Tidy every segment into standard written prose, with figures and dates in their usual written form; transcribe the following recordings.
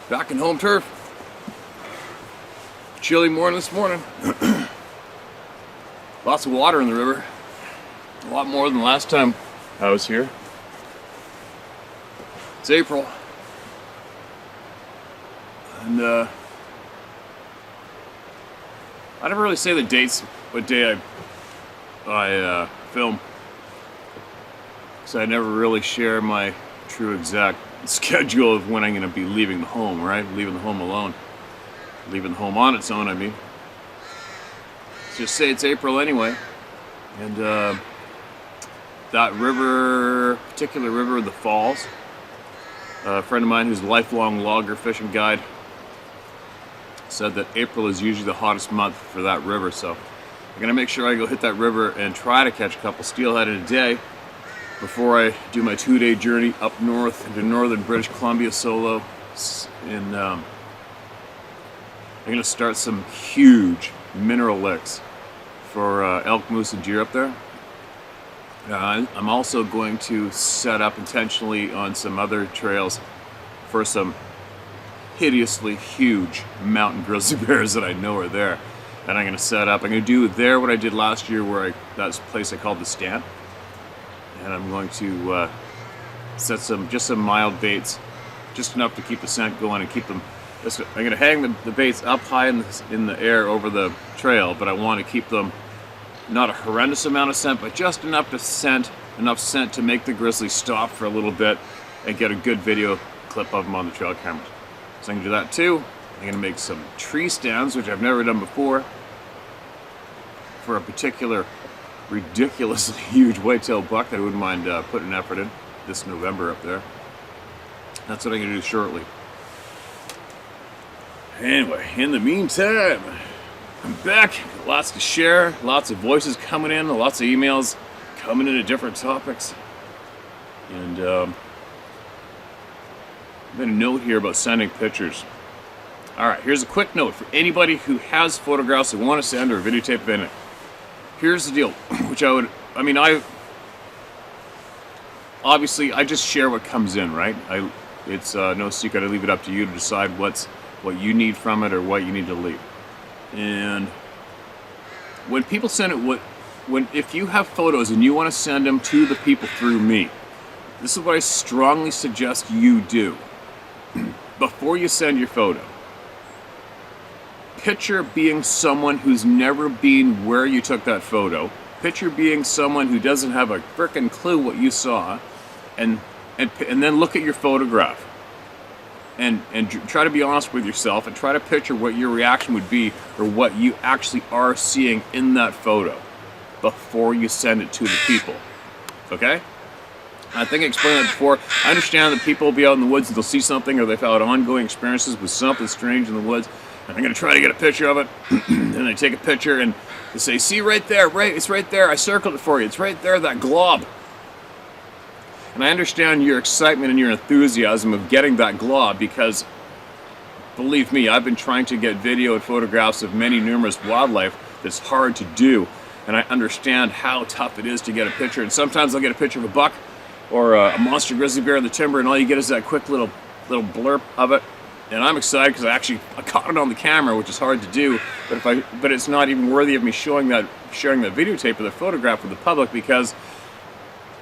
Back in home turf. Chilly morning this morning. Lots of water in the river. A lot more than last time I was here. It's April. And I never really say the dates, what day I film. So I never really share my true exact schedule of when I'm going to be leaving the home, right? Leaving the home alone. Leaving the home on its own, I mean. Let's just say it's April anyway. And that river, particular river, the Falls, a friend of mine who's a lifelong logger fishing guide said that April is usually the hottest month for that river. So I'm going to make sure I go hit that river and try to catch a couple steelhead in a day before I do my 2-day journey up north into northern British Columbia solo. And I'm going to start some huge mineral licks for elk, moose, and deer up there. I'm also going to set up intentionally on some other trails for some hideously huge mountain grizzly bears that I know are there. And I'm going to set up, I'm going to do there what I did last year where that's a place I called the Stand. And I'm going to set some mild baits, just enough to keep the scent going and keep them. I'm going to hang the baits up high in the air over the trail, but I want to keep them not a horrendous amount of scent, but just enough scent to make the grizzly stop for a little bit and get a good video clip of them on the trail cameras. So I'm going to do that too. I'm going to make some tree stands, which I've never done before, for a particular ridiculously huge whitetail buck that I wouldn't mind putting effort in this November up there. That's what I'm going to do shortly. Anyway, in the meantime, I'm back. Lots to share, lots of voices coming in, lots of emails coming into different topics. And I've got a note here about sending pictures. Alright, here's a quick note for anybody who has photographs they want to send or a videotape of anything. Here's the deal, which obviously I just share what comes in, right? It's no secret. I leave it up to you to decide what you need from it or what you need to leave. And when people send it, if you have photos and you want to send them to the people through me, this is what I strongly suggest you do. Before you send your photo, picture being someone who's never been where you took that photo. Picture being someone who doesn't have a frickin' clue what you saw, and then look at your photograph and try to be honest with yourself and try to picture what your reaction would be or what you actually are seeing in that photo before you send it to the people. Okay? I think I explained that before. I understand that people will be out in the woods and they'll see something or they've had ongoing experiences with something strange in the woods. And they're going to try to get a picture of it. And they take a picture and they say, see right there, right? It's right there. I circled it for you. It's right there, that glob. And I understand your excitement and your enthusiasm of getting that glob because, believe me, I've been trying to get video and photographs of numerous wildlife that's hard to do. And I understand how tough it is to get a picture. And sometimes I'll get a picture of a buck or a monster grizzly bear in the timber and all you get is that quick little blurb of it. And I'm excited because I caught it on the camera, which is hard to do. But it's not even worthy of me sharing that videotape or the photograph with the public because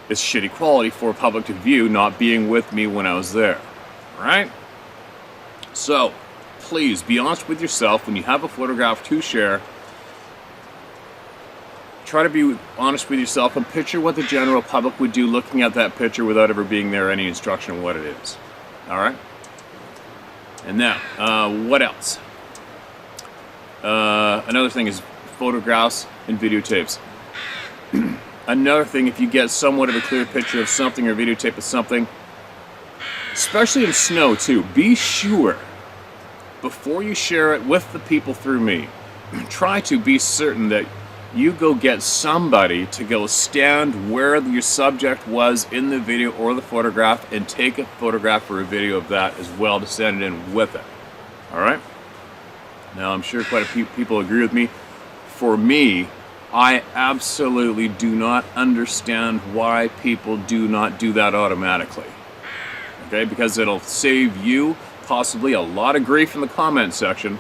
it's shitty quality for public to view, not being with me when I was there. All right? So, please be honest with yourself when you have a photograph to share. Try to be honest with yourself and picture what the general public would do looking at that picture without ever being there any instruction on what it is. All right? And now, what else? Another thing is photographs and videotapes. Another thing, if you get somewhat of a clear picture of something or videotape of something, especially in snow too, be sure, before you share it with the people through me, try to be certain that you go get somebody to go stand where your subject was in the video or the photograph and take a photograph or a video of that as well to send it in with it. All right? Now, I'm sure quite a few people agree with me. For me, I absolutely do not understand why people do not do that automatically. Okay? Because it'll save you possibly a lot of grief in the comment section,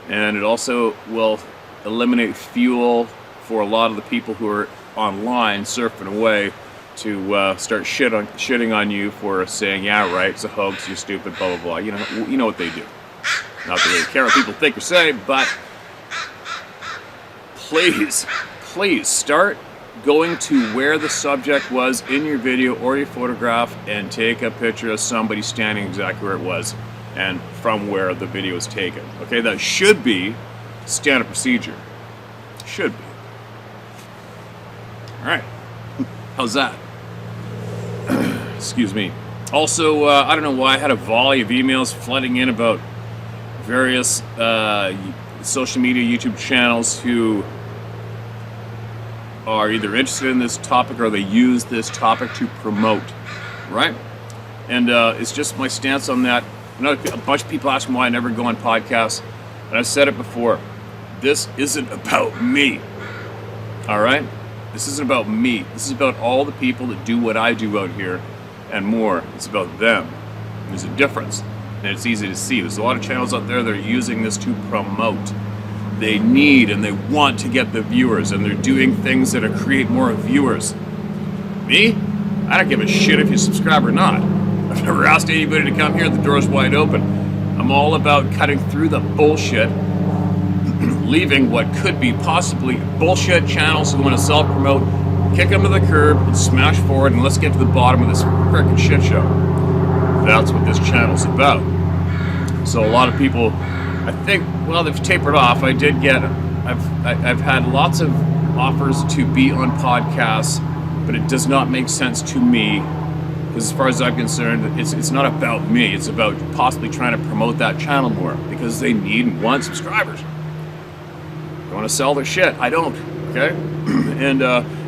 and it also will eliminate fuel for a lot of the people who are online surfing away to start shitting on you for saying, yeah, right, it's a hoax, you're stupid, blah, blah, blah. You know what they do. Not that they care what people think or say, but please start going to where the subject was in your video or your photograph and take a picture of somebody standing exactly where it was and from where the video was taken. Okay, that should be standard procedure. Should be. All right. How's that? Excuse me. Also, I don't know why I had a volley of emails flooding in about various social media YouTube channels who are either interested in this topic or they use this topic to promote, right? And it's just my stance on that. I know a bunch of people ask me why I never go on podcasts, and I've said it before. This isn't about me, all right? This isn't about me. This is about all the people that do what I do out here and more. It's about them. There's a difference, and it's easy to see. There's a lot of channels out there that are using this to promote. They need and they want to get the viewers, and they're doing things that create more viewers. Me? I don't give a shit if you subscribe or not. I've never asked anybody to come here. The door's wide open. I'm all about cutting through the bullshit, leaving what could be possibly bullshit channels who want to self-promote, kick them to the curb, and smash forward, and let's get to the bottom of this frickin' shit show. That's what this channel's about. So a lot of people, I think, well, they've tapered off. I've had lots of offers to be on podcasts, but it does not make sense to me, because as far as I'm concerned, it's not about me. It's about possibly trying to promote that channel more, because they need and want subscribers. They want to sell their shit. I don't, okay? And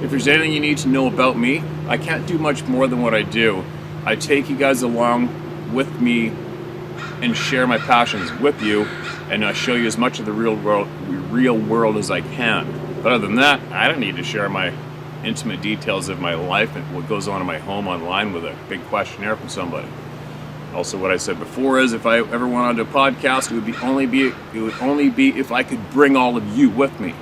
if there's anything you need to know about me, I can't do much more than what I do. I take you guys along with me and share my passions with you, and show you as much of the real world as I can. But other than that, I don't need to share my intimate details of my life and what goes on in my home online with a big questionnaire from somebody. Also, what I said before is, if I ever went onto a podcast, it would only be if I could bring all of you with me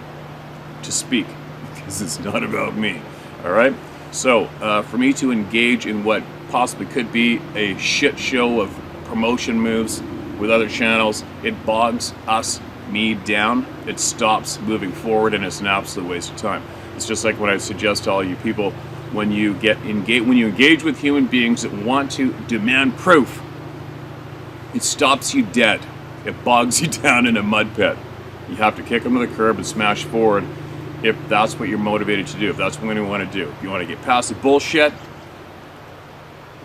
to speak, because it's not about me. All right. So for me to engage in what possibly could be a shit show of promotion moves with other channels, it bogs me down. It stops moving forward, and it's an absolute waste of time. It's just like what I suggest to all you people: when you engage with human beings that want to demand proof, it stops you dead. It bogs you down in a mud pit. You have to kick them to the curb and smash forward if that's what you're motivated to do, if that's what you want to do. If you want to get past the bullshit,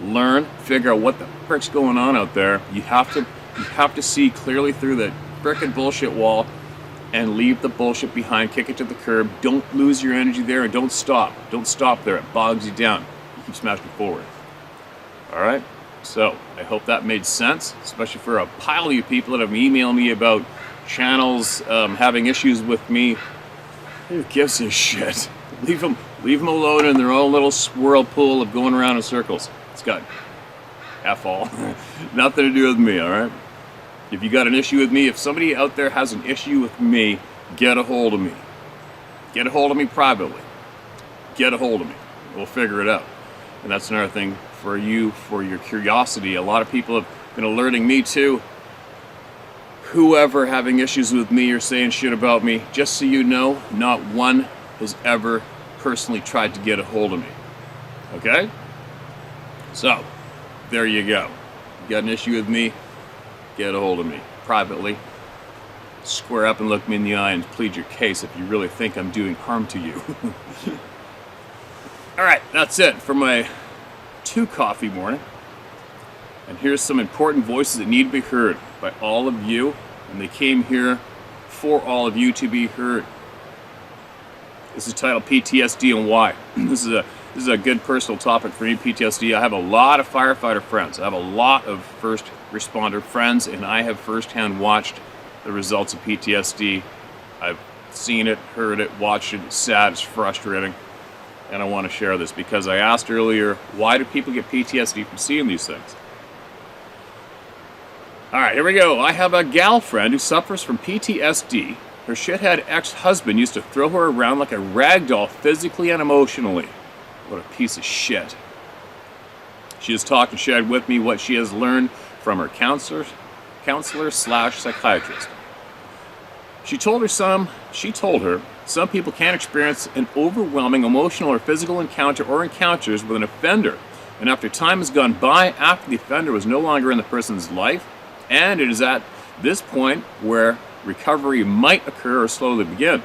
learn, figure out what the frick's going on out there. You have to see clearly through the frickin' bullshit wall and leave the bullshit behind, kick it to the curb. Don't lose your energy there, and don't stop. Don't stop there. It bogs you down. You keep smashing forward. All right? So I hope that made sense, especially for a pile of you people that have emailed me about channels having issues with me. Who gives a shit? Leave them alone in their own little swirl pool of going around in circles. It's got F all. Nothing to do with me, all right? If you got an issue with me, if somebody out there has an issue with me, get a hold of me. Get a hold of me privately. Get a hold of me. We'll figure it out. And that's another thing for you, for your curiosity. A lot of people have been alerting me too. Whoever having issues with me or saying shit about me, just so you know, not one has ever personally tried to get a hold of me. Okay? So, there you go. You got an issue with me? Get a hold of me privately. Square up and look me in the eye and plead your case if you really think I'm doing harm to you. All right, that's it for my 2 coffee morning. And here's some important voices that need to be heard by all of you, and they came here for all of you to be heard. This is titled PTSD and Why. This is a good personal topic for me, PTSD. I have a lot of firefighter friends. I have a lot of first responder friends, and I have firsthand watched the results of PTSD. I've seen it, heard it, watched it. It's sad, it's frustrating, and I want to share this because I asked earlier, why do people get PTSD from seeing these things? Alright, here we go. I have a gal friend who suffers from PTSD. Her shithead ex-husband used to throw her around like a rag doll physically and emotionally. What a piece of shit. She has talked and shared with me what she has learned from her counselor/psychiatrist. She told her some people can experience an overwhelming emotional or physical encounter or encounters with an offender, and after time has gone by, after the offender was no longer in the person's life, and it is at this point where recovery might occur or slowly begin,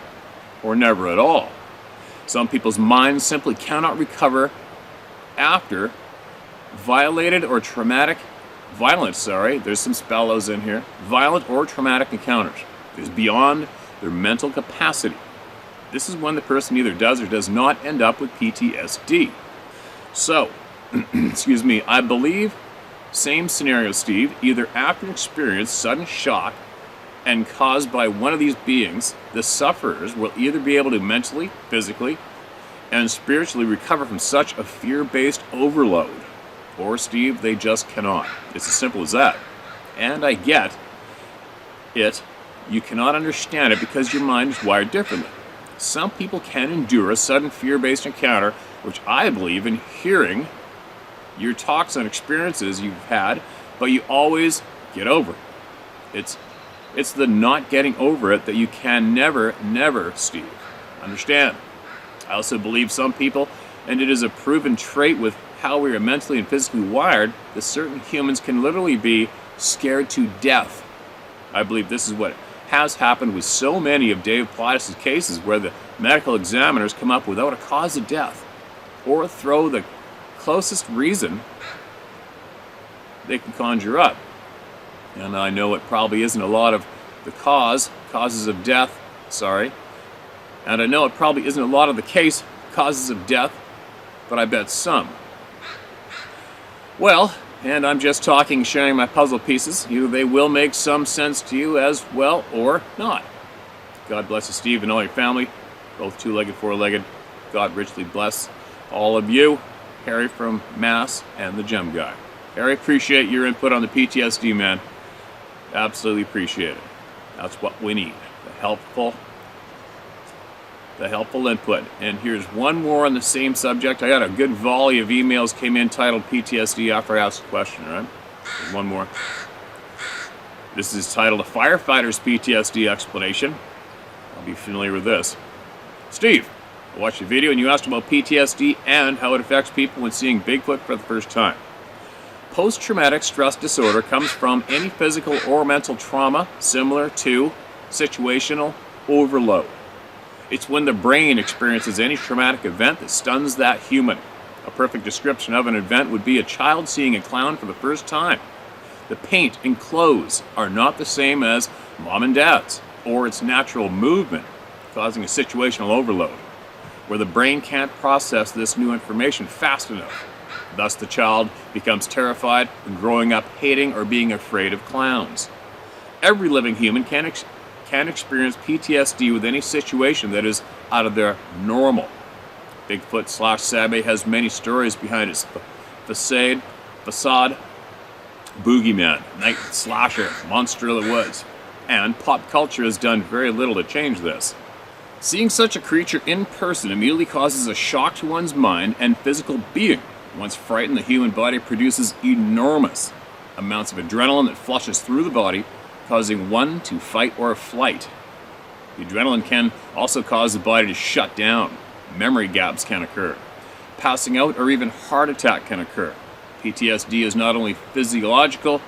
or never at all. Some people's minds simply cannot recover after violent or traumatic encounters. It is beyond their mental capacity. This is when the person either does or does not end up with PTSD. So, excuse me, I believe, same scenario, Steve, either after an experience, sudden shock, and caused by one of these beings, the sufferers will either be able to mentally, physically, and spiritually recover from such a fear-based overload, or, Steve, they just cannot. It's as simple as that. And I get it. You cannot understand it because your mind is wired differently. Some people can endure a sudden fear-based encounter, which I believe in hearing your talks on experiences you've had, but you always get over it. It's the not getting over it that you can never, Steve. Understand? I also believe some people, and it is a proven trait with how we are mentally and physically wired, that certain humans can literally be scared to death. I believe this is what has happened with so many of Dave Plottis' cases, where the medical examiners come up without a cause of death, or throw the closest reason they can conjure up. And I know it probably isn't a lot of the causes of death, and I know it probably isn't a lot of the causes of death, but I bet some. Well, and I'm just talking, sharing my puzzle pieces. Either they will make some sense to you as well, or not. God bless you, Steve, and all your family, both two-legged, four-legged. God richly bless all of you. Harry from Mass and the Gem Guy. Harry, appreciate your input on the PTSD, man. Absolutely appreciate it. That's what we need. The helpful input. And here's one more on the same subject. I got a good volley of emails came in titled PTSD after I asked the question, all right? There's one more. This is titled A Firefighter's PTSD Explanation. I'll be familiar with this. Steve, I watched your video and you asked about PTSD and how it affects people when seeing Bigfoot for the first time. Post-traumatic stress disorder comes from any physical or mental trauma similar to situational overload. It's when the brain experiences any traumatic event that stuns that human. A perfect description of an event would be a child seeing a clown for the first time. The paint and clothes are not the same as mom and dad's, or its natural movement, causing a situational overload, where the brain can't process this new information fast enough. Thus, the child becomes terrified and growing up hating or being afraid of clowns. Every living human can experience PTSD with any situation that is out of their normal. Bigfoot/Sabe has many stories behind its facade, boogeyman, night slasher, monster of the woods, and pop culture has done very little to change this. Seeing such a creature in person immediately causes a shock to one's mind and physical being. Once frightened, the human body produces enormous amounts of adrenaline that flushes through the body, causing one to fight or flight. The adrenaline can also cause the body to shut down. Memory gaps can occur. Passing out or even heart attack can occur. PTSD is not only physiological,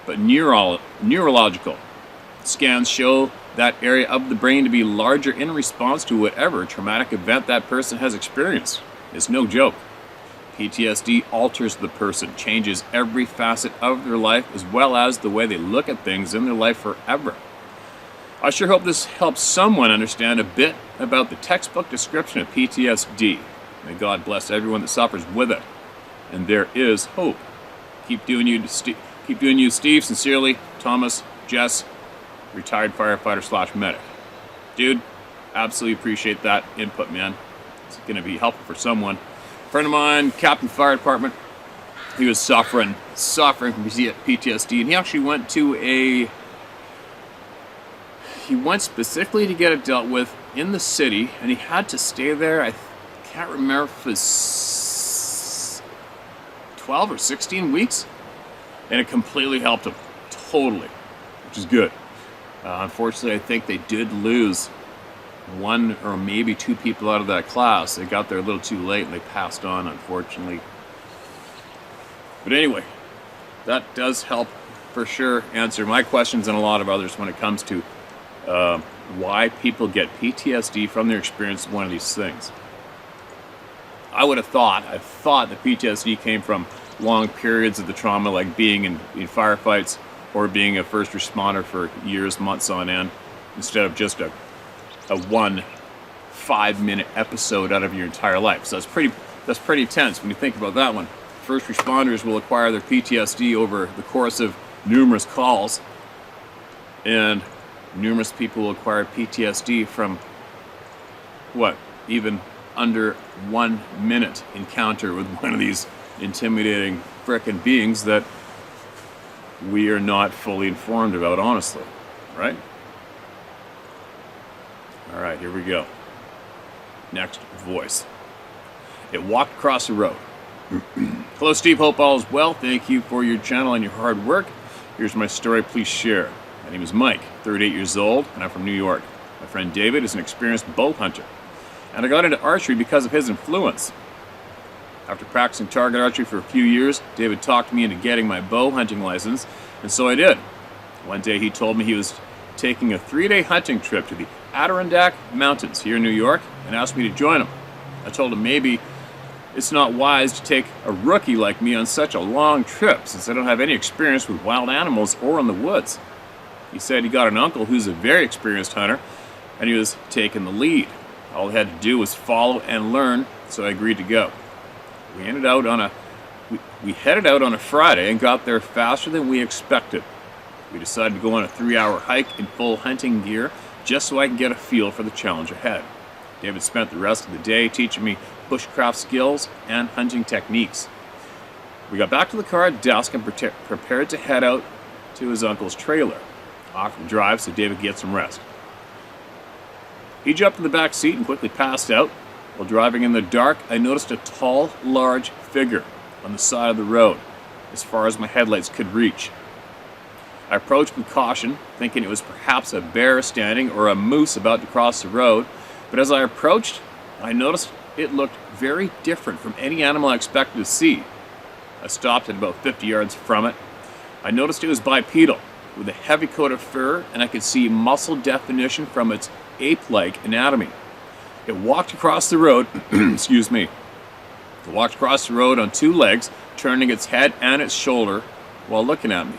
but neurological. Scans show that area of the brain to be larger in response to whatever traumatic event that person has experienced. It's no joke. PTSD alters the person, changes every facet of their life, as well as the way they look at things in their life forever. I sure hope this helps someone understand a bit about the textbook description of PTSD. May God bless everyone that suffers with it. And there is hope. Keep doing you, Steve. Sincerely, Thomas, Jess, retired firefighter/medic. Dude, absolutely appreciate that input, man. It's going to be helpful for someone. A friend of mine, Captain Fire Department, he was suffering from PTSD, and he actually went specifically to get it dealt with in the city, and he had to stay there. I can't remember if it was 12 or 16 weeks, and it completely helped him, totally, which is good. Unfortunately, I think they did lose one or maybe two people out of that class. They got there a little too late and they passed on, unfortunately. But anyway, that does help for sure answer my questions and a lot of others when it comes to why people get PTSD from their experience of one of these things. I thought that PTSD came from long periods of the trauma, like being in firefights or being a first responder for years, months on end, instead of just a 1 5-minute episode out of your entire life. So that's pretty tense when you think about that one. First responders will acquire their PTSD over the course of numerous calls, and numerous people will acquire PTSD from even under 1 minute encounter with one of these intimidating frickin' beings that we are not fully informed about, honestly, right? All right, here we go. Next voice. It walked across the road. Hello, Steve. Hope all is well. Thank you for your channel and your hard work. Here's my story. Please share. My name is Mike, 38 years old, and I'm from New York. My friend David is an experienced bow hunter, and I got into archery because of his influence. After practicing target archery for a few years, David talked me into getting my bow hunting license, and so I did. One day he told me he was taking a 3-day hunting trip to the Adirondack Mountains here in New York and asked me to join him. I told him maybe it's not wise to take a rookie like me on such a long trip since I don't have any experience with wild animals or in the woods. He said he got an uncle who's a very experienced hunter and he was taking the lead. All he had to do was follow and learn, so I agreed to go. We headed out on a Friday and got there faster than we expected. We decided to go on a 3-hour hike in full hunting gear just so I could get a feel for the challenge ahead. David spent the rest of the day teaching me bushcraft skills and hunting techniques. We got back to the car at dusk and prepared to head out to his uncle's trailer. Off to drive so David could get some rest. He jumped in the back seat and quickly passed out. While driving in the dark, I noticed a tall, large figure on the side of the road, as far as my headlights could reach. I approached with caution, thinking it was perhaps a bear standing or a moose about to cross the road, but as I approached, I noticed it looked very different from any animal I expected to see. I stopped at about 50 yards from it. I noticed it was bipedal, with a heavy coat of fur, and I could see muscle definition from its ape-like anatomy. It walked across the road, excuse me. It walked across the road on 2 legs, turning its head and its shoulder while looking at me.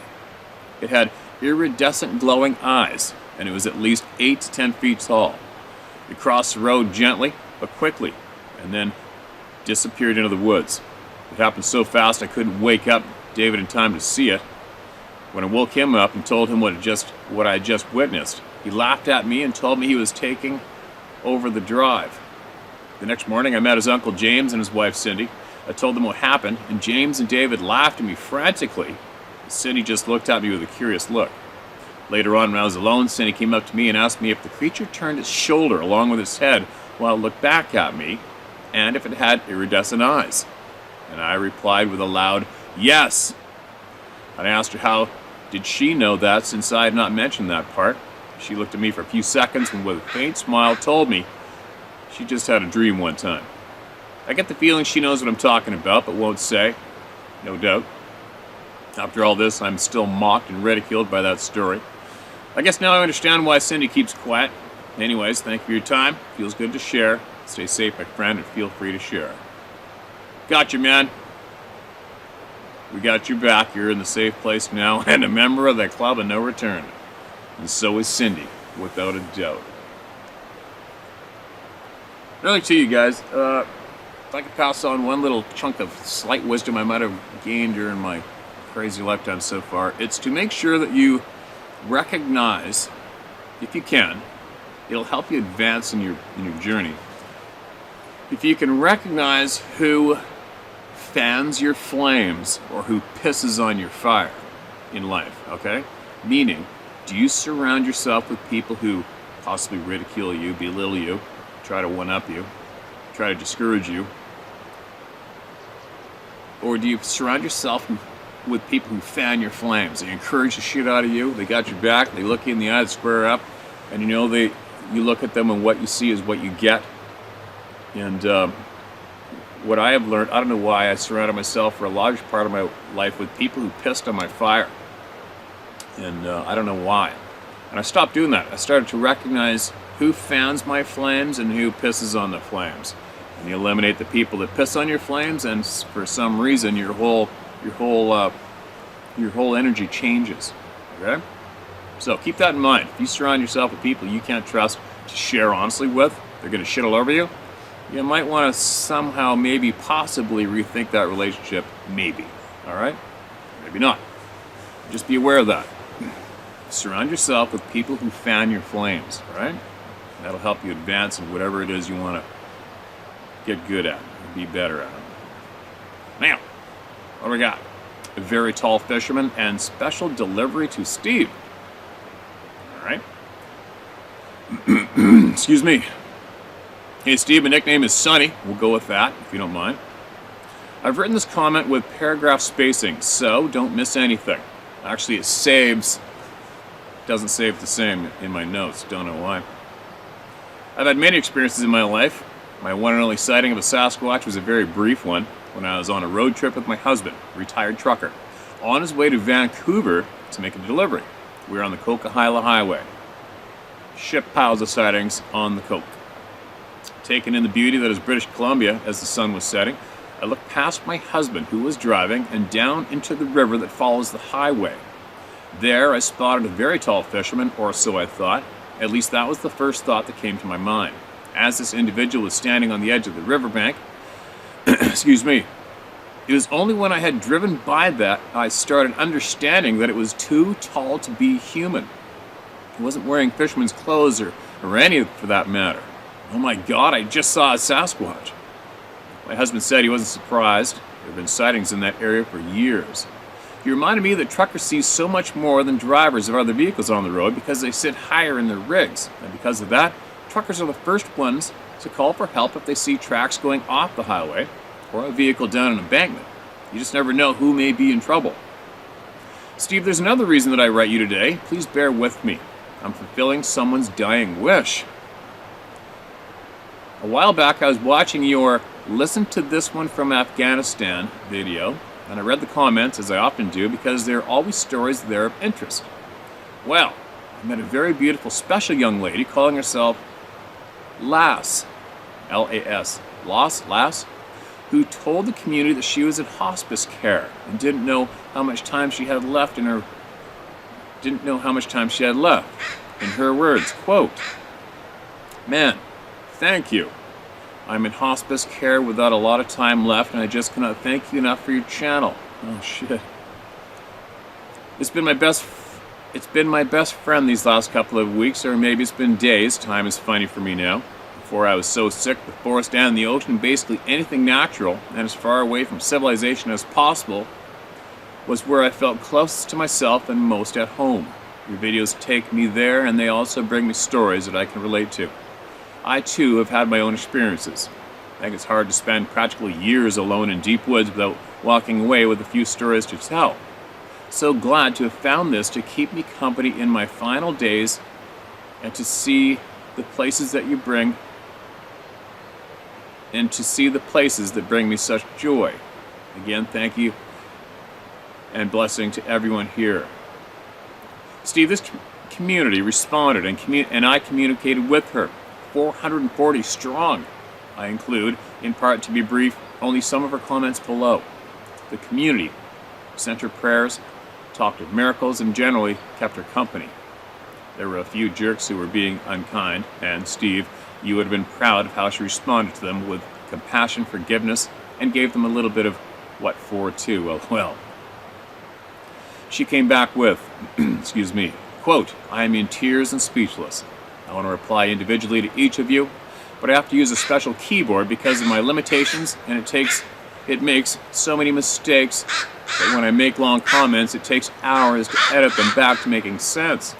It had iridescent glowing eyes, and it was at least 8 to 10 feet tall. It crossed the road gently, but quickly, and then disappeared into the woods. It happened so fast I couldn't wake up David in time to see it. When I woke him up and told him what I had just witnessed, he laughed at me and told me he was taking over the drive. The next morning I met his uncle James and his wife Cindy. I told them what happened, and James and David laughed at me frantically. Cindy just looked at me with a curious look. Later on, when I was alone, Cindy came up to me and asked me if the creature turned its shoulder along with its head while it looked back at me, and if it had iridescent eyes. And I replied with a loud yes. And I asked her how did she know that since I had not mentioned that part. She looked at me for a few seconds and with a faint smile told me she just had a dream one time. I get the feeling she knows what I'm talking about, but won't say. No doubt. After all this, I'm still mocked and ridiculed by that story. I guess now I understand why Cindy keeps quiet. Anyways, thank you for your time. Feels good to share. Stay safe, my friend, and feel free to share. Got you, man. We got your back. You're in the safe place now and a member of that club of no return. And so is Cindy, without a doubt. Really to you guys, if I could pass on one little chunk of slight wisdom I might have gained during my crazy lifetime so far, it's to make sure that you recognize, if you can, it'll help you advance in your journey. If you can recognize who fans your flames or who pisses on your fire in life, okay? Meaning, do you surround yourself with people who possibly ridicule you, belittle you, try to one-up you, try to discourage you? Or do you surround yourself with people who fan your flames? They encourage the shit out of you, they got your back, they look you in the eye, they square up, and you look at them and what you see is what you get. And what I have learned, I don't know why I surrounded myself for a large part of my life with people who pissed on my fire. And I don't know why. And I stopped doing that. I started to recognize who fans my flames and who pisses on the flames. And you eliminate the people that piss on your flames, and for some reason your whole energy changes. Okay? So keep that in mind. If you surround yourself with people you can't trust to share honestly with, they're going to shit all over you. You might want to somehow, maybe, possibly rethink that relationship. Maybe. All right? Maybe not. Just be aware of that. Surround yourself with people who fan your flames. All right? That'll help you advance in whatever it is you want to get good at, be better at. Now, what do we got? A very tall fisherman and special delivery to Steve. All right. Excuse me. Hey Steve, my nickname is Sunny. We'll go with that, if you don't mind. I've written this comment with paragraph spacing, so don't miss anything. Actually, doesn't save the same in my notes. Don't know why. I've had many experiences in my life. My one and only sighting of a Sasquatch was a very brief one when I was on a road trip with my husband, a retired trucker, on his way to Vancouver to make a delivery. We were on the Coquihalla Highway. Ship piles of sightings on the Coke. Taking in the beauty that is British Columbia as the sun was setting, I looked past my husband, who was driving, and down into the river that follows the highway. There I spotted a very tall fisherman, or so I thought. At least that was the first thought that came to my mind. As this individual was standing on the edge of the riverbank, excuse me, it was only when I had driven by that I started understanding that it was too tall to be human. He wasn't wearing fisherman's clothes or any for that matter. Oh my God, I just saw a Sasquatch. My husband said he wasn't surprised. There have been sightings in that area for years. He reminded me that truckers see so much more than drivers of other vehicles on the road because they sit higher in their rigs. And because of that, truckers are the first ones to call for help if they see tracks going off the highway or a vehicle down an embankment. You just never know who may be in trouble. Steve, there's another reason that I write you today. Please bear with me. I'm fulfilling someone's dying wish. A while back, I was watching your Listen to This One from Afghanistan video, and I read the comments, as I often do, because there are always stories there of interest. Well, I met a very beautiful, special young lady calling herself Lass, L-A-S, Lass, who told the community that she was in hospice care and didn't know how much time she had left in her words, quote, "Man, thank you. I'm in hospice care without a lot of time left, and I just cannot thank you enough for your channel." Oh shit. It's been my best friend these last couple of weeks, or maybe it's been days. Time is funny for me now. Before I was so sick, the forest and the ocean, basically anything natural and as far away from civilization as possible, was where I felt closest to myself and most at home. Your videos take me there, and they also bring me stories that I can relate to. I too have had my own experiences. I think it's hard to spend practically years alone in deep woods without walking away with a few stories to tell. So glad to have found this to keep me company in my final days and to see the places that you bring me such joy. Again, thank you and blessing to everyone here. Steve, this community responded and I communicated with her. 440 strong. I include, in part to be brief, only some of her comments below. The community sent her prayers, talked of miracles, and generally kept her company. There were a few jerks who were being unkind, and Steve, you would have been proud of how she responded to them with compassion, forgiveness, and gave them a little bit of what for too, well. She came back with, excuse me, quote, "I am in tears and speechless. I want to reply individually to each of you, but I have to use a special keyboard because of my limitations, and it takes it makes so many mistakes that when I make long comments, it takes hours to edit them back to making sense.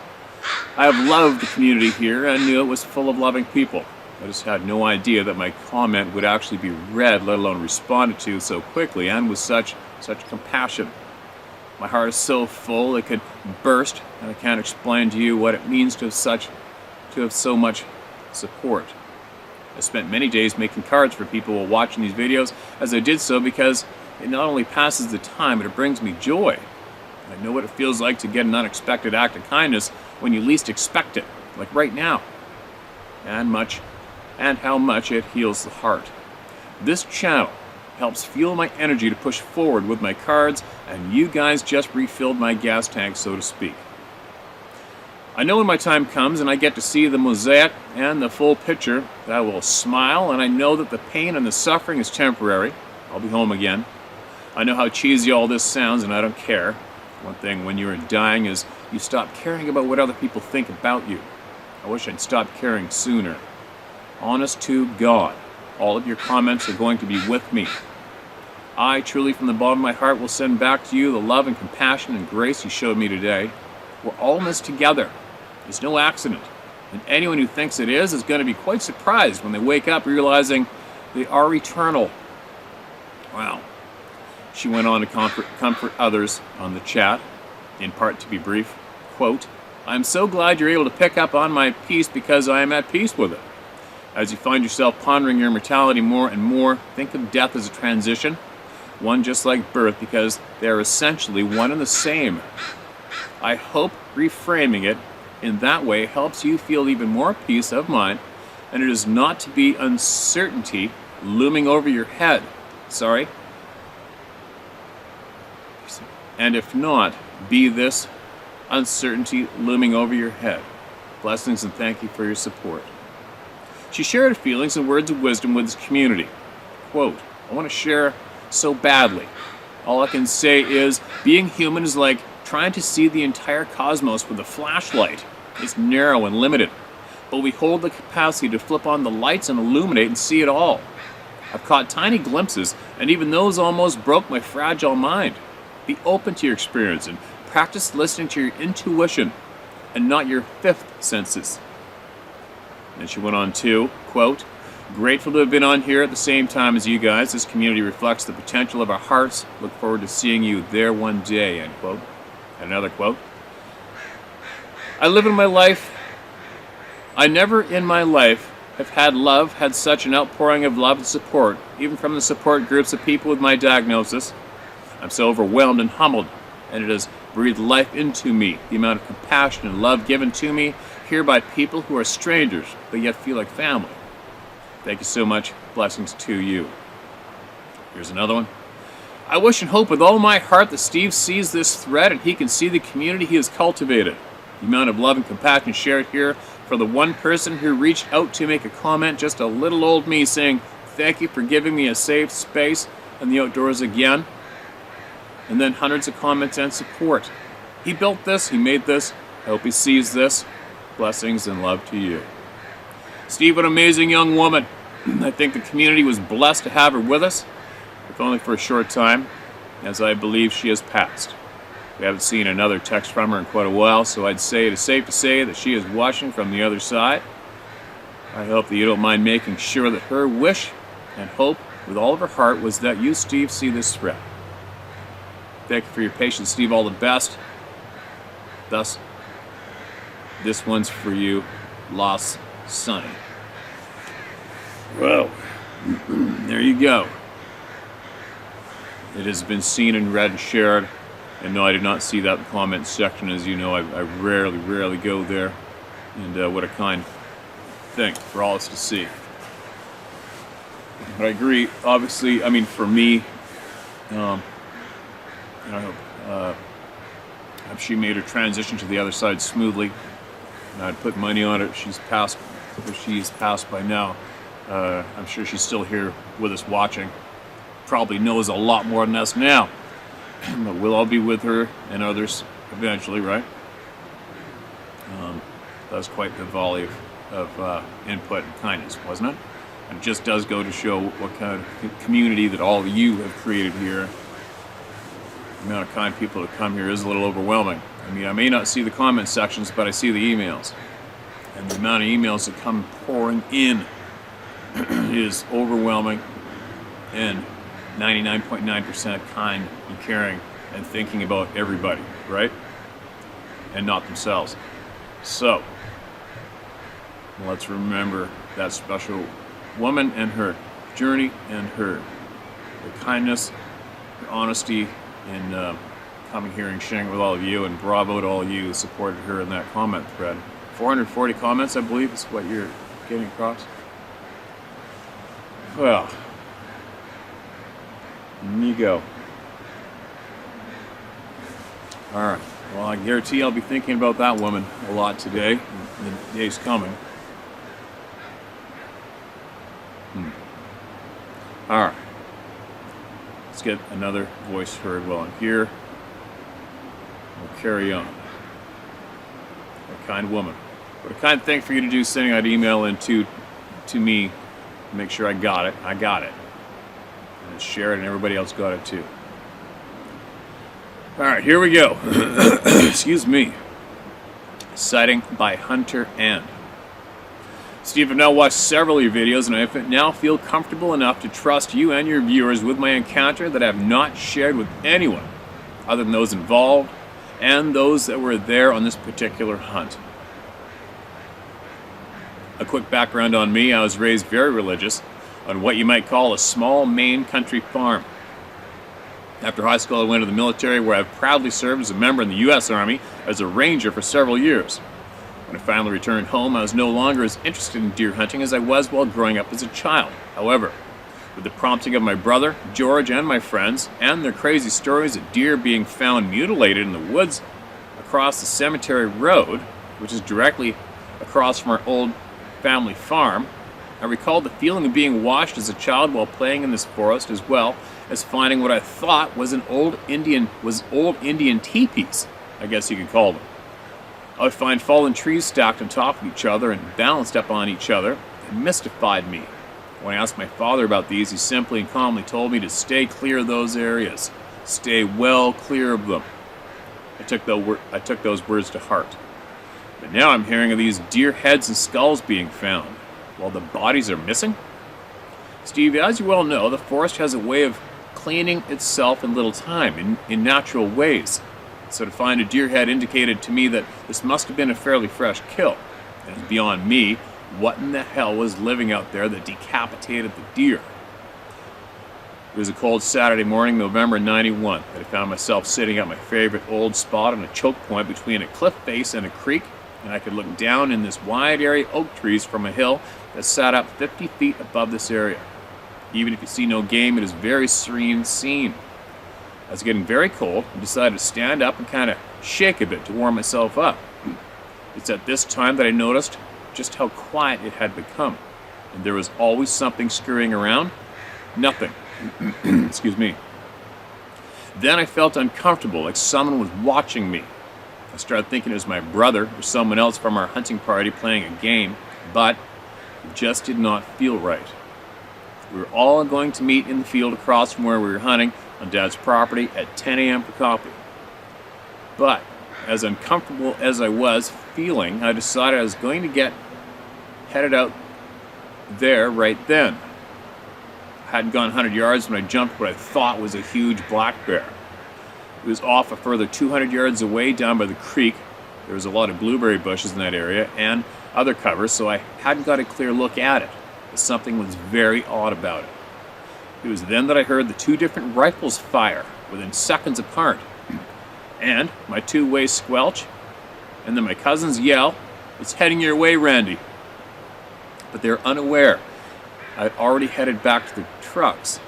I have loved the community here and knew it was full of loving people. I just had no idea that my comment would actually be read, let alone responded to so quickly and with such compassion. My heart is so full it could burst, and I can't explain to you what it means to have so much support. I spent many days making cards for people while watching these videos, as I did so because it not only passes the time, but it brings me joy. I know what it feels like to get an unexpected act of kindness when you least expect it, like right now, and how much it heals the heart. This channel helps fuel my energy to push forward with my cards, and you guys just refilled my gas tank, so to speak. I know when my time comes and I get to see the mosaic and the full picture that I will smile, and I know that the pain and the suffering is temporary. I'll be home again. I know how cheesy all this sounds, and I don't care. One thing when you're dying is you stop caring about what other people think about you. I wish I'd stopped caring sooner. Honest to God, all of your comments are going to be with me. I truly, from the bottom of my heart, will send back to you the love and compassion and grace you showed me today. We're all in this together. It's no accident. And anyone who thinks it is going to be quite surprised when they wake up realizing they are eternal. Wow. She went on to comfort others on the chat, in part to be brief. Quote, "I'm so glad you're able to pick up on my peace because I am at peace with it. As you find yourself pondering your mortality more and more, think of death as a transition, one just like birth, because they are essentially one and the same. I hope reframing it in that way helps you feel even more peace of mind, and it is not to be uncertainty looming over your head. Sorry. And if not, be this uncertainty looming over your head. Blessings and thank you for your support." She shared her feelings and words of wisdom with this community. Quote, "I want to share so badly. All I can say is being human is like trying to see the entire cosmos with a flashlight. It's narrow and limited, but we hold the capacity to flip on the lights and illuminate and see it all. I've caught tiny glimpses, and even those almost broke my fragile mind. Be open to your experience and practice listening to your intuition and not your fifth senses." And she went on to, quote, "Grateful to have been on here at the same time as you guys. This community reflects the potential of our hearts. Look forward to seeing you there one day," end quote. And another quote, "I never in my life have had such an outpouring of love and support, even from the support groups of people with my diagnosis. I'm so overwhelmed and humbled, and it has breathed life into me. The amount of compassion and love given to me here by people who are strangers, but yet feel like family. Thank you so much. Blessings to you." Here's another one. "I wish and hope with all my heart that Steve sees this thread and he can see the community he has cultivated. The amount of love and compassion shared here for the one person who reached out to make a comment, just a little old me saying, 'Thank you for giving me a safe space in the outdoors again.' And then hundreds of comments and support. He built this, he made this. I hope he sees this. Blessings and love to you." Steve, an amazing young woman. I think the community was blessed to have her with us, if only for a short time, as I believe she has passed. We haven't seen another text from her in quite a while, so I'd say it is safe to say that she is watching from the other side. I hope that you don't mind making sure that her wish and hope with all of her heart was that you, Steve, see this thread. Thank you for your patience, Steve. All the best. Thus, this one's for you, Lost Sonny. Well, there you go. It has been seen and read and shared. And no, I did not see that in the comment section. As you know, I rarely go there. And what a kind thing for all of us to see. But I agree, obviously, I mean, for me, I hope she made her transition to the other side smoothly. And I'd put money on it. She's passed by now. I'm sure she's still here with us watching. Probably knows a lot more than us now. But we'll all be with her and others eventually, right? That was quite the volley of input and kindness, wasn't it? And it just does go to show what kind of community that all of you have created here. The amount of kind people that come here is a little overwhelming. I mean, I may not see the comment sections, but I see the emails. And the amount of emails that come pouring in is overwhelming and 99.9% kind and caring and thinking about everybody, right? And not themselves. So, let's remember that special woman and her journey and her kindness, her honesty in coming here and sharing with all of you, and bravo to all of you who supported her in that comment thread. 440 comments, I believe, is what you're getting across. Well, there you go. Alright, well, I guarantee I'll be thinking about that woman a lot today, in the days coming. Alright, let's get another voice heard while I'm here. We'll carry on. A kind woman. What a kind thing for you to do, sending that email in to me to make sure I got it. I got it. And share it, and everybody else got it too. Alright, here we go. Excuse me. Sighting by Hunter and. Steve, I've now watched several of your videos, and I now feel comfortable enough to trust you and your viewers with my encounter that I have not shared with anyone other than those involved and those that were there on this particular hunt. A quick background on me: I was raised very religious on what you might call a small Maine country farm. After high school, I went to the military, where I've proudly served as a member in the U.S. Army as a ranger for several years. When I finally returned home, I was no longer as interested in deer hunting as I was while growing up as a child. However, with the prompting of my brother, George, and my friends, and their crazy stories of deer being found mutilated in the woods across the cemetery road, which is directly across from our old family farm, I recalled the feeling of being watched as a child while playing in this forest, as well as finding what I thought was old Indian teepees, I guess you could call them. I would find fallen trees stacked on top of each other and balanced up on each other. It mystified me. When I asked my father about these, he simply and calmly told me to stay clear of those areas. Stay well clear of them. I took those words to heart. But now I'm hearing of these deer heads and skulls being found, while the bodies are missing. Steve, as you well know, the forest has a way of cleaning itself in little time, in natural ways. So to find a deer head indicated to me that this must have been a fairly fresh kill. And it's beyond me what in the hell was living out there that decapitated the deer. It was a cold Saturday morning, November '91, that I found myself sitting at my favorite old spot on a choke point between a cliff face and a creek, and I could look down in this wide area of oak trees from a hill that sat up 50 feet above this area. Even if you see no game, it is a very serene scene. I was getting very cold and decided to stand up and kind of shake a bit to warm myself up. It's at this time that I noticed just how quiet it had become, and there was always something scurrying around. Nothing. Excuse me. Then I felt uncomfortable, like someone was watching me. I started thinking it was my brother or someone else from our hunting party playing a game, but it just did not feel right. We were all going to meet in the field across from where we were hunting on Dad's property at 10 a.m. for coffee. But as uncomfortable as I was feeling, I decided I was going to get headed out there right then. I hadn't gone 100 yards when I jumped what I thought was a huge black bear. It was off a further 200 yards away down by the creek. There was a lot of blueberry bushes in that area and other cover, so I hadn't got a clear look at it. But something was very odd about it. It was then that I heard the two different rifles fire within seconds apart, and my two-way squelch, and then my cousin's yell, "It's heading your way, Randy." But they were unaware. I had already headed back to the trucks.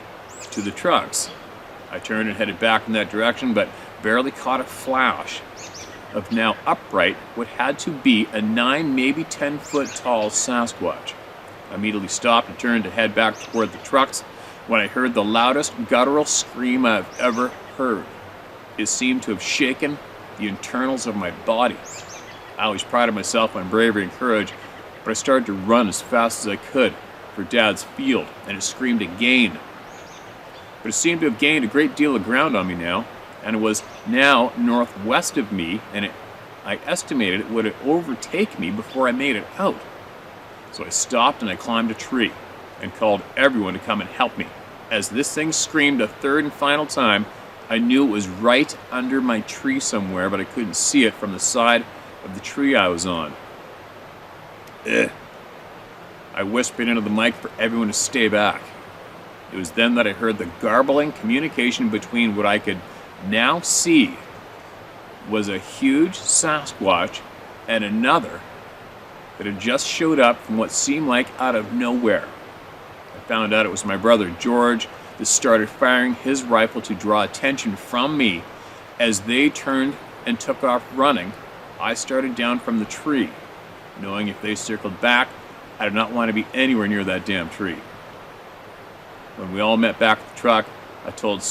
I turned and headed back in that direction, but barely caught a flash of now upright what had to be a 9, maybe 10-foot tall Sasquatch. I immediately stopped and turned to head back toward the trucks when I heard the loudest guttural scream I've ever heard. It seemed to have shaken the internals of my body. I always prided myself on bravery and courage, but I started to run as fast as I could. for Dad's field, and it screamed again. But it seemed to have gained a great deal of ground on me now, and it was now northwest of me, and I estimated it would overtake me before I made it out. So I stopped and I climbed a tree and called everyone to come and help me. As this thing screamed a third and final time, I knew it was right under my tree somewhere, but I couldn't see it from the side of the tree I was on. Ugh. I whispered into the mic for everyone to stay back. It was then that I heard the garbling communication between what I could now see was a huge Sasquatch and another that had just showed up from what seemed like out of nowhere. I found out it was my brother George that started firing his rifle to draw attention from me. As they turned and took off running, I started down from the tree, knowing if they circled back, I did not want to be anywhere near that damn tree. When we all met back at the truck, I told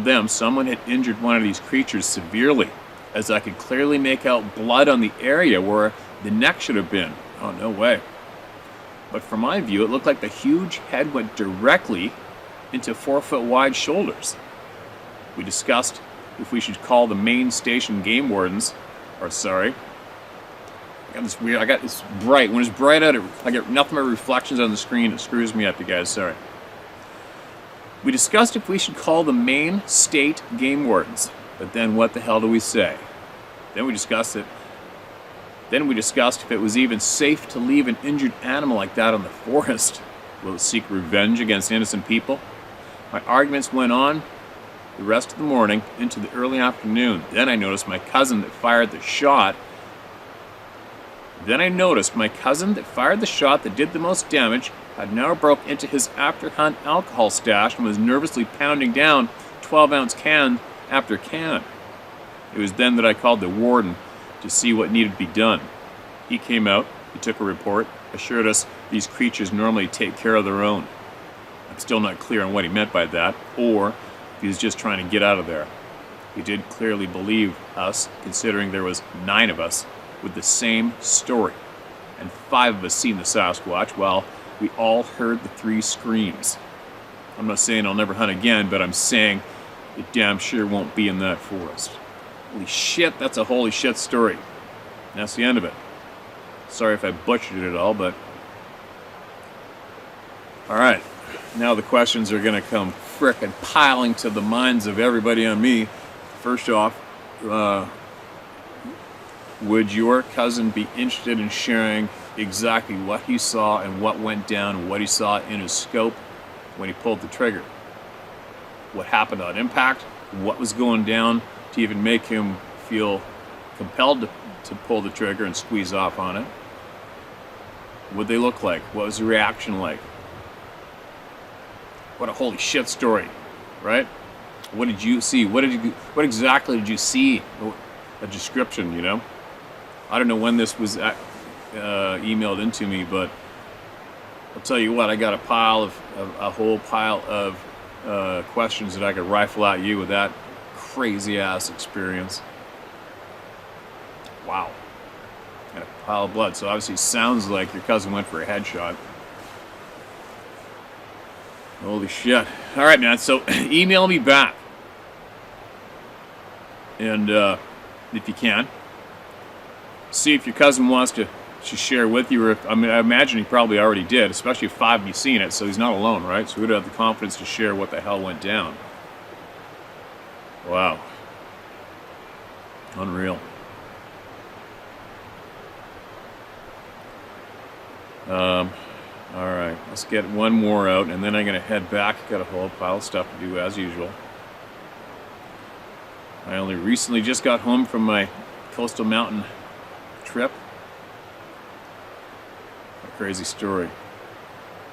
them someone had injured one of these creatures severely, as I could clearly make out blood on the area where the neck should have been. Oh, no way. But from my view, it looked like the huge head went directly into 4-foot wide shoulders. We discussed if we should call the main station game wardens, I got this bright. When it's bright out, I get nothing but reflections on the screen. It screws me up, you guys. Sorry. We discussed if we should call the main state game wardens, but then what the hell do we say? Then we discussed if it was even safe to leave an injured animal like that in the forest. Will it seek revenge against innocent people? My arguments went on the rest of the morning into the early afternoon. Then I noticed my cousin that fired the shot that did the most damage had now broke into his after-hunt alcohol stash and was nervously pounding down 12-ounce can after can. It was then that I called the warden to see what needed to be done. He came out, he took a report, assured us these creatures normally take care of their own. I'm still not clear on what he meant by that, or if he was just trying to get out of there. He did clearly believe us, considering there was 9 of us with the same story, and 5 of us seen the Sasquatch while we all heard the 3 screams. I'm not saying I'll never hunt again, but I'm saying it damn sure won't be in that forest. Holy shit, that's a holy shit story. And that's the end of it. Sorry if I butchered it all, but... Alright, now the questions are going to come frickin' piling to the minds of everybody on me. First off, would your cousin be interested in sharing exactly what he saw and what went down and what he saw in his scope when he pulled the trigger? What happened on impact? What was going down to even make him feel compelled to pull the trigger and squeeze off on it? What did they look like? What was the reaction like? What a holy shit story, right? What did you see? What exactly did you see? A description, you know? I don't know when this was emailed into me, but I'll tell you what, I got a whole pile of questions that I could rifle at you with that crazy ass experience. Wow. And a pile of blood. So obviously it sounds like your cousin went for a headshot. Holy shit. Alright, man, so email me back. And if you can, see if your cousin wants to share with you, or if, I imagine he probably already did, especially if 5 of you seen it, so he's not alone, right? So we'd have the confidence to share what the hell went down. Wow. Unreal. Alright, let's get one more out, and then I'm going to head back. Got a whole pile of stuff to do as usual. I only recently just got home from my coastal mountain trip. A crazy story.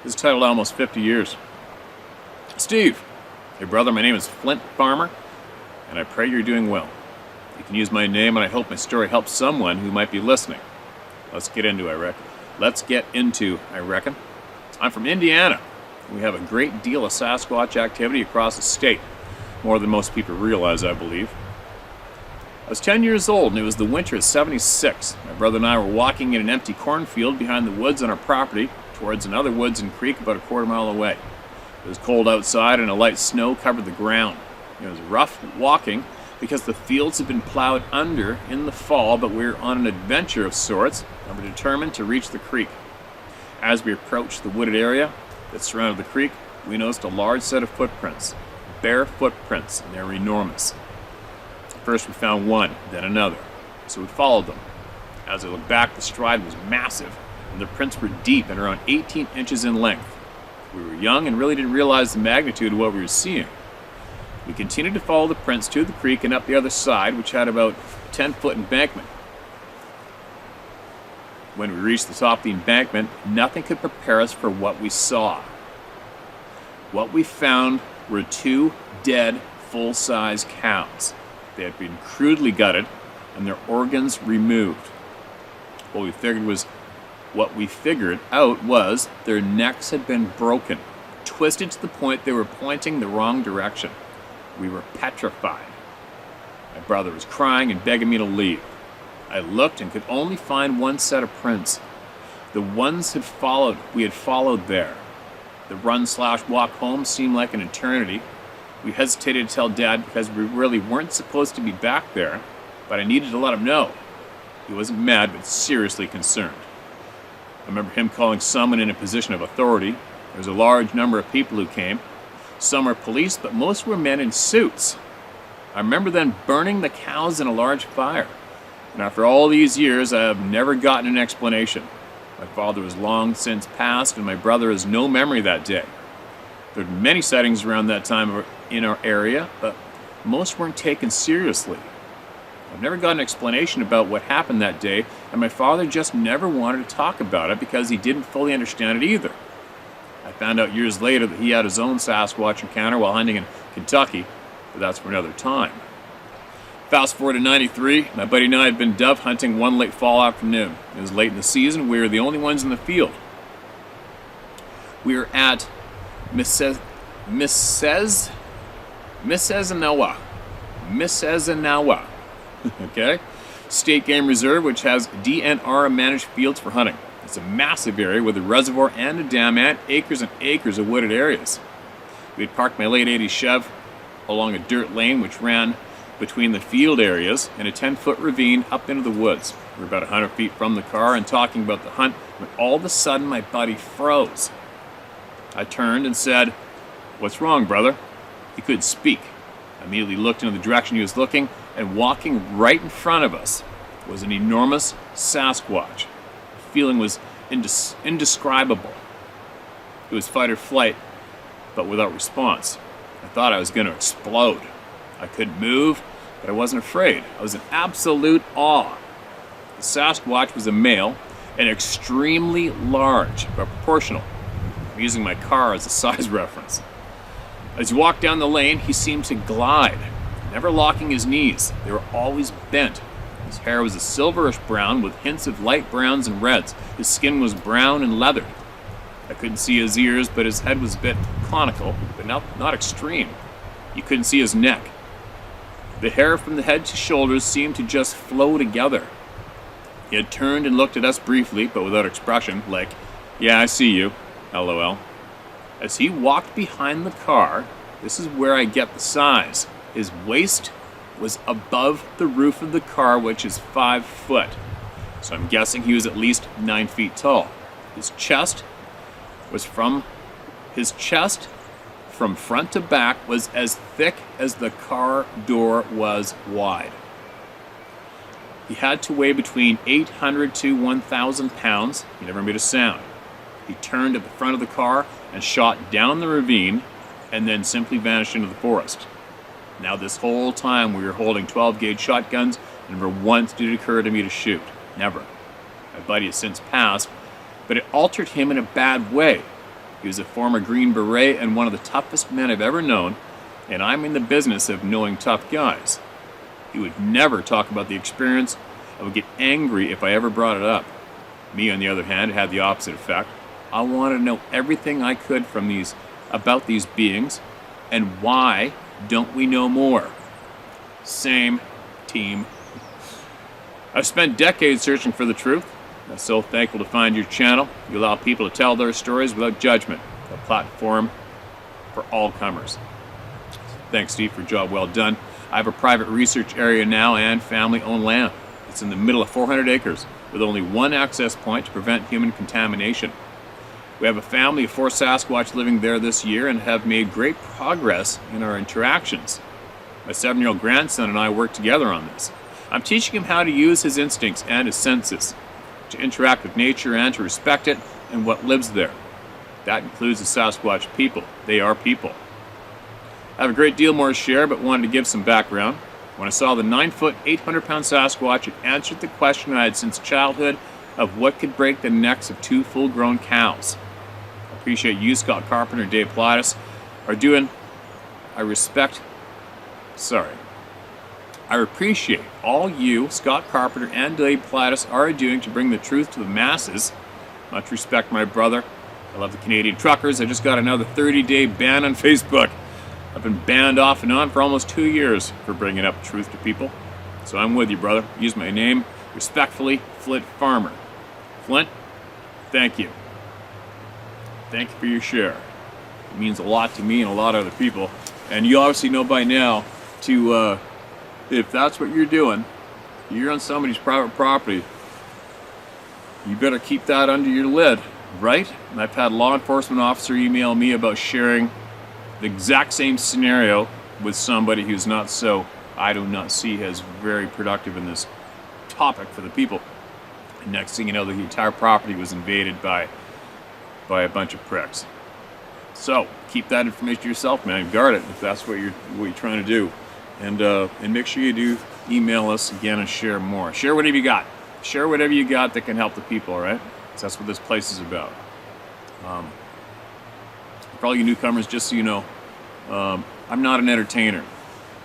This is titled Almost 50 Years. Steve, hey brother, my name is Flint Farmer, and I pray you're doing well. You can use my name, and I hope my story helps someone who might be listening. Let's get into I reckon. I'm from Indiana. We have a great deal of Sasquatch activity across the state. More than most people realize, I believe. I was 10 years old, and it was the winter of '76. My brother and I were walking in an empty cornfield behind the woods on our property towards another woods and creek about a quarter mile away. It was cold outside, and a light snow covered the ground. It was rough walking because the fields had been plowed under in the fall, but we were on an adventure of sorts and were determined to reach the creek. As we approached the wooded area that surrounded the creek, we noticed a large set of footprints, bare footprints, and they were enormous. First we found one, then another, so we followed them. As I looked back, the stride was massive, and the prints were deep and around 18 inches in length. We were young and really didn't realize the magnitude of what we were seeing. We continued to follow the prints to the creek and up the other side, which had about a 10-foot embankment. When we reached the top of the embankment, nothing could prepare us for what we saw. What we found were two dead, full-size cows. They had been crudely gutted and their organs removed. What we figured out was their necks had been broken, twisted to the point they were pointing the wrong direction. We were petrified. My brother was crying and begging me to leave. I looked and could only find one set of prints. The ones we had followed there. The run/walk home seemed like an eternity. We hesitated to tell Dad because we really weren't supposed to be back there, but I needed to let him know. He wasn't mad, but seriously concerned. I remember him calling someone in a position of authority. There was a large number of people who came. Some were police, but most were men in suits. I remember then burning the cows in a large fire. And after all these years, I have never gotten an explanation. My father was long since passed, and my brother has no memory of that day. There were many sightings around that time in our area, but most weren't taken seriously. I've never got an explanation about what happened that day, and my father just never wanted to talk about it because he didn't fully understand it either. I found out years later that he had his own Sasquatch encounter while hunting in Kentucky, but that's for another time. Fast forward to '93, my buddy and I had been dove hunting one late fall afternoon. It was late in the season, we were the only ones in the field. We were at Mississinawa, okay? State Game Reserve, which has DNR managed fields for hunting. It's a massive area with a reservoir and a dam and acres of wooded areas. We had parked my late '80s Chev along a dirt lane which ran between the field areas and a 10-foot ravine up into the woods. We were about 100 feet from the car and talking about the hunt when all of a sudden my buddy froze. I turned and said, "What's wrong, brother?" He couldn't speak. I immediately looked into the direction he was looking, and walking right in front of us was an enormous Sasquatch. The feeling was indescribable. It was fight or flight, but without response. I thought I was going to explode. I couldn't move, but I wasn't afraid. I was in absolute awe. The Sasquatch was a male and extremely large, but proportional. I'm using my car as a size reference. As he walked down the lane, he seemed to glide, never locking his knees. They were always bent. His hair was a silverish brown with hints of light browns and reds. His skin was brown and leathered. I couldn't see his ears, but his head was a bit conical, but not extreme. You couldn't see his neck. The hair from the head to shoulders seemed to just flow together. He had turned and looked at us briefly, but without expression, like, "Yeah, I see you, LOL." As he walked behind the car, this is where I get the size. His waist was above the roof of the car, which is 5 foot. So I'm guessing he was at least 9 feet tall. His chest from front to back was as thick as the car door was wide. He had to weigh between 800 to 1,000 pounds. He never made a sound. He turned at the front of the car and shot down the ravine and then simply vanished into the forest. Now this whole time we were holding 12-gauge shotguns, and never once did it occur to me to shoot. Never. My buddy has since passed, but it altered him in a bad way. He was a former Green Beret and one of the toughest men I've ever known, and I'm in the business of knowing tough guys. He would never talk about the experience. I would get angry if I ever brought it up. Me, on the other hand, had the opposite effect. I wanted to know everything I could about these beings, and why don't we know more? Same team. I've spent decades searching for the truth. I'm so thankful to find your channel. You allow people to tell their stories without judgment. A platform for all comers. Thanks, Steve, for a job well done. I have a private research area now and family-owned land. It's in the middle of 400 acres with only one access point to prevent human contamination. We have a family of 4 Sasquatch living there this year and have made great progress in our interactions. My 7-year-old grandson and I work together on this. I'm teaching him how to use his instincts and his senses, to interact with nature and to respect it and what lives there. That includes the Sasquatch people. They are people. I have a great deal more to share, but wanted to give some background. When I saw the 9-foot, 800-pound Sasquatch, it answered the question I had since childhood of what could break the necks of 2 full-grown cows. I appreciate you, Scott Carpenter, and Dave Plattis, are doing. I appreciate all you, Scott Carpenter, and Dave Plattis are doing to bring the truth to the masses. Much respect, my brother. I love the Canadian truckers. I just got another 30-day ban on Facebook. I've been banned off and on for almost 2 years for bringing up truth to people. So I'm with you, brother. Use my name respectfully, Flint Farmer. Flint, thank you. Thank you for your share. It means a lot to me and a lot of other people. And you obviously know by now to, if that's what you're doing, you're on somebody's private property, you better keep that under your lid, right? And I've had a law enforcement officer email me about sharing the exact same scenario with somebody who's not so, I do not see as very productive in this topic for the people. And next thing you know, the entire property was invaded by a bunch of pricks. So keep that information to yourself, man. Guard it if that's what you're trying to do. And make sure you do email us again and share more. Share whatever you got. Share whatever you got that can help the people, all right? Because that's what this place is about. For all you newcomers, just so you know, I'm not an entertainer.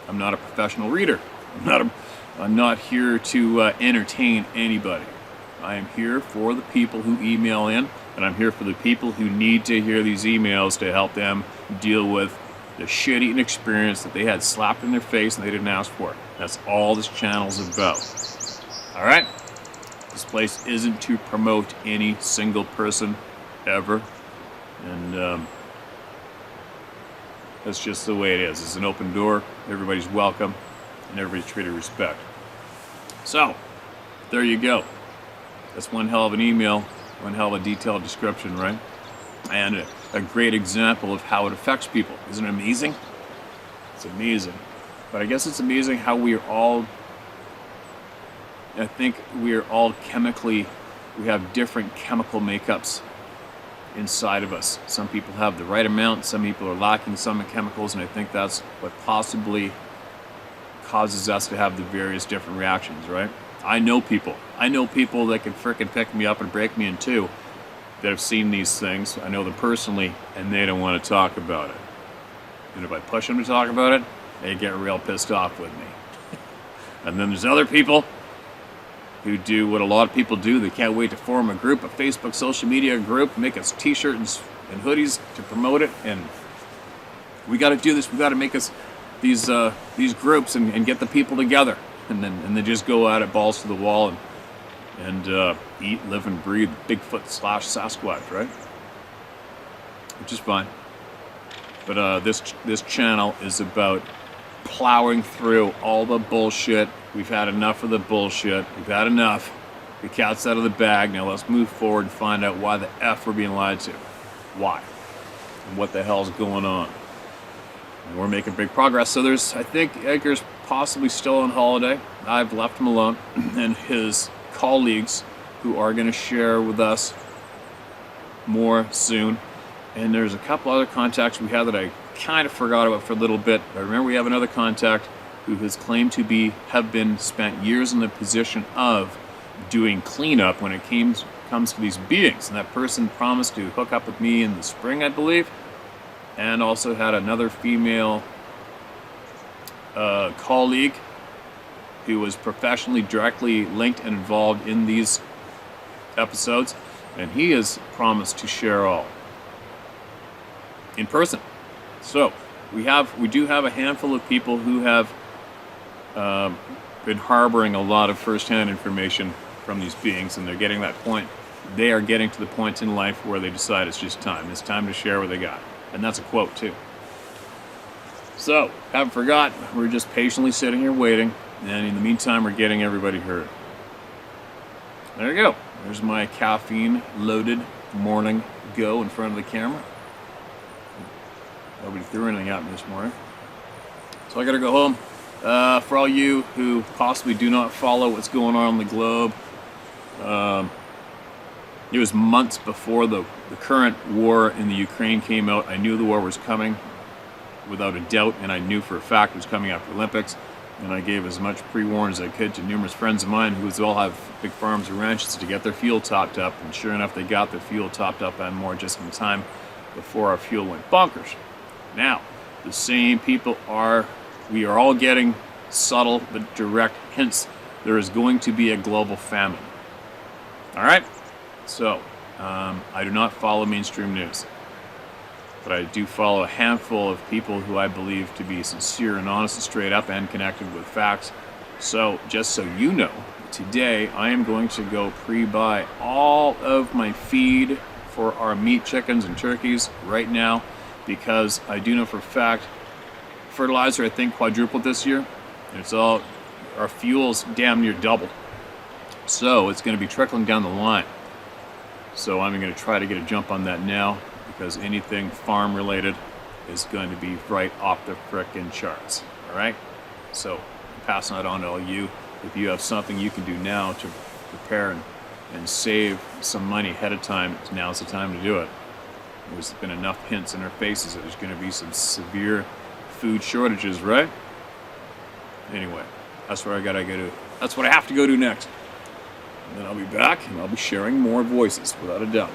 I'm not a professional reader. I'm not here to entertain anybody. I am here for the people who email in, and I'm here for the people who need to hear these emails to help them deal with the shitty experience that they had slapped in their face and they didn't ask for. That's all this channel's about. All right? This place isn't to promote any single person ever, and that's just the way it is. It's an open door. Everybody's welcome, and everybody's treated with respect. So, there you go. That's one hell of an email, one hell of a detailed description, right? And a great example of how it affects people. Isn't it amazing? It's amazing. But I guess it's amazing how we have different chemical makeups inside of us. Some people have the right amount, some people are lacking some chemicals, and I think that's what possibly causes us to have the various different reactions, right? I know people that can frickin' pick me up and break me in two that have seen these things. I know them personally, and they don't want to talk about it. And if I push them to talk about it, they get real pissed off with me. And then there's other people who do what a lot of people do. They can't wait to form a group, a Facebook social media group, make us t-shirts and hoodies to promote it. And we got to do this. We got to make us these groups and get the people together. And then just go at it balls to the wall and eat, live, and breathe Bigfoot / Sasquatch, right? Which is fine. But this channel is about plowing through all the bullshit. We've had enough of the bullshit. We've had enough. The cat's out of the bag. Now let's move forward and find out why the F we're being lied to. Why? And what the hell's going on? And we're making big progress. So I think Edgar's possibly still on holiday. I've left him alone. And his colleagues who are going to share with us more soon. And there's a couple other contacts we have that I kind of forgot about for a little bit. I remember we have another contact who has claimed to have been spent years in the position of doing cleanup when it comes to these beings. And that person promised to hook up with me in the spring, I believe. And also had another female colleague who was professionally directly linked and involved in these episodes. And he has promised to share all in person. So we do have a handful of people who have been harboring a lot of first-hand information from these beings, and they're getting that point. They are getting to the point in life where they decide it's just time. It's time to share what they got. And that's a quote, too. So, haven't forgot, we're just patiently sitting here waiting, and in the meantime, we're getting everybody heard. There you go. There's my caffeine-loaded morning go in front of the camera. Nobody threw anything at me this morning. So I gotta go home. For all you who possibly do not follow what's going on the globe, it was months before the current war in the Ukraine came out. I knew the war was coming without a doubt, and I knew for a fact it was coming after the Olympics. And I gave as much pre-warning as I could to numerous friends of mine who all have big farms and ranches to get their fuel topped up. And sure enough, they got their fuel topped up and more just in time before our fuel went bonkers. Now, the same people we are all getting subtle but direct hints. There is going to be a global famine. All right? So, I do not follow mainstream news, but I do follow a handful of people who I believe to be sincere and honest and straight up and connected with facts. So, just so you know, today I am going to go pre-buy all of my feed for our meat chickens and turkeys right now, because I do know for a fact fertilizer, I think, quadrupled this year. And our fuel's damn near doubled. So it's going to be trickling down the line. So I'm going to try to get a jump on that now, because anything farm related is going to be right off the frickin' charts. All right? So I'm passing that on to all you. If you have something you can do now to prepare and save some money ahead of time, now's the time to do it. There's been enough hints in our faces that there's going to be some severe food shortages, right? Anyway, that's where I gotta go to. That's what I have to go to next. And then I'll be back, and I'll be sharing more voices, without a doubt.